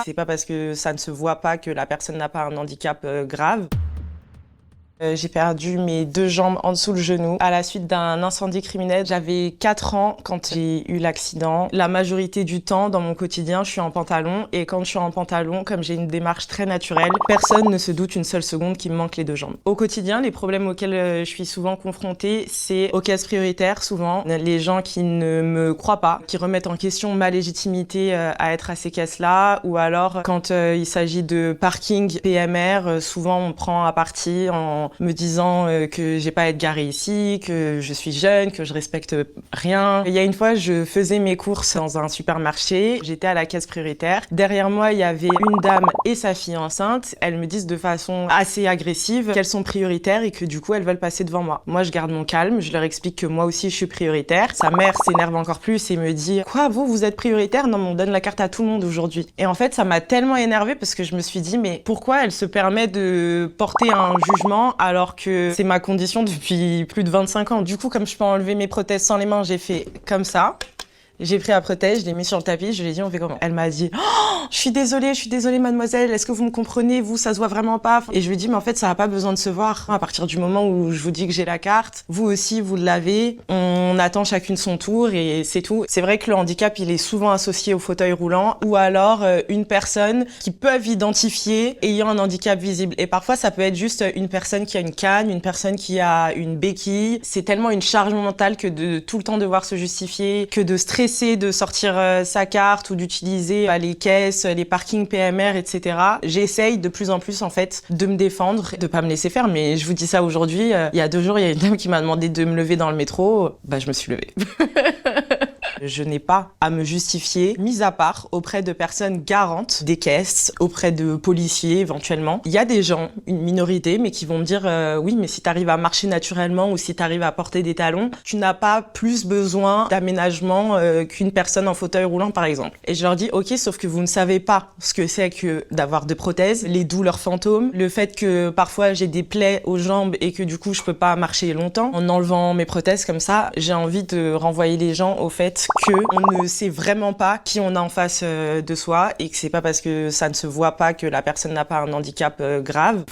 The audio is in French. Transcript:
C'est pas parce que ça ne se voit pas que la personne n'a pas un handicap grave. J'ai perdu mes 2 jambes en dessous le genou à la suite d'un incendie criminel. J'avais 4 ans quand j'ai eu l'accident. La majorité du temps, dans mon quotidien, je suis en pantalon. Et quand je suis en pantalon, comme j'ai une démarche très naturelle, personne ne se doute une seule seconde qu'il me manque les 2 jambes. Au quotidien, les problèmes auxquels je suis souvent confrontée, c'est aux caisses prioritaires, souvent. Les gens qui ne me croient pas, qui remettent en question ma légitimité à être à ces caisses-là. Ou alors, quand il s'agit de parking PMR, souvent on prend à partie en me disant que j'ai pas à être garée ici, que je suis jeune, que je respecte rien. Il y a une fois, je faisais mes courses dans un supermarché, j'étais à la caisse prioritaire. Derrière moi, il y avait une dame et sa fille enceinte. Elles me disent de façon assez agressive qu'elles sont prioritaires et que du coup, elles veulent passer devant moi. Moi, je garde mon calme, je leur explique que moi aussi, je suis prioritaire. Sa mère s'énerve encore plus et me dit « Quoi, vous êtes prioritaire? Non, mais on donne la carte à tout le monde aujourd'hui. » Et en fait, ça m'a tellement énervée parce que je me suis dit « Mais pourquoi elle se permet de porter un jugement alors que c'est ma condition depuis plus de 25 ans. » Du coup, comme je peux enlever mes prothèses sans les mains, j'ai fait comme ça. J'ai pris la prothèse, je l'ai mis sur le tapis, je lui ai dit on fait comment? Elle m'a dit oh, je suis désolée mademoiselle, est-ce que vous me comprenez? Vous, ça se voit vraiment pas. Et je lui ai dit mais en fait ça n'a pas besoin de se voir. À partir du moment où je vous dis que j'ai la carte, vous aussi vous l'avez, on attend chacune son tour et c'est tout. C'est vrai que le handicap il est souvent associé au fauteuil roulant ou alors une personne qui peuvent identifier ayant un handicap visible. Et parfois ça peut être juste une personne qui a une canne, une personne qui a une béquille. C'est tellement une charge mentale que de tout le temps devoir se justifier, que de stresser de sortir sa carte ou d'utiliser les caisses, les parkings PMR, etc. J'essaye de plus en plus en fait de me défendre, de pas me laisser faire. Mais je vous dis ça aujourd'hui, il y a 2 jours, il y a une dame qui m'a demandé de me lever dans le métro. Bah je me suis levée. Je n'ai pas à me justifier, mis à part auprès de personnes garantes des caisses, auprès de policiers éventuellement. Il y a des gens, une minorité, mais qui vont me dire oui, mais si tu arrives à marcher naturellement ou si tu arrives à porter des talons, tu n'as pas plus besoin d'aménagement qu'une personne en fauteuil roulant par exemple. Et je leur dis ok, sauf que vous ne savez pas ce que c'est que d'avoir de prothèses, les douleurs fantômes, le fait que parfois j'ai des plaies aux jambes et que du coup je peux pas marcher longtemps. En enlevant mes prothèses comme ça, j'ai envie de renvoyer les gens au fait que on ne sait vraiment pas qui on a en face de soi et que c'est pas parce que ça ne se voit pas que la personne n'a pas un handicap grave.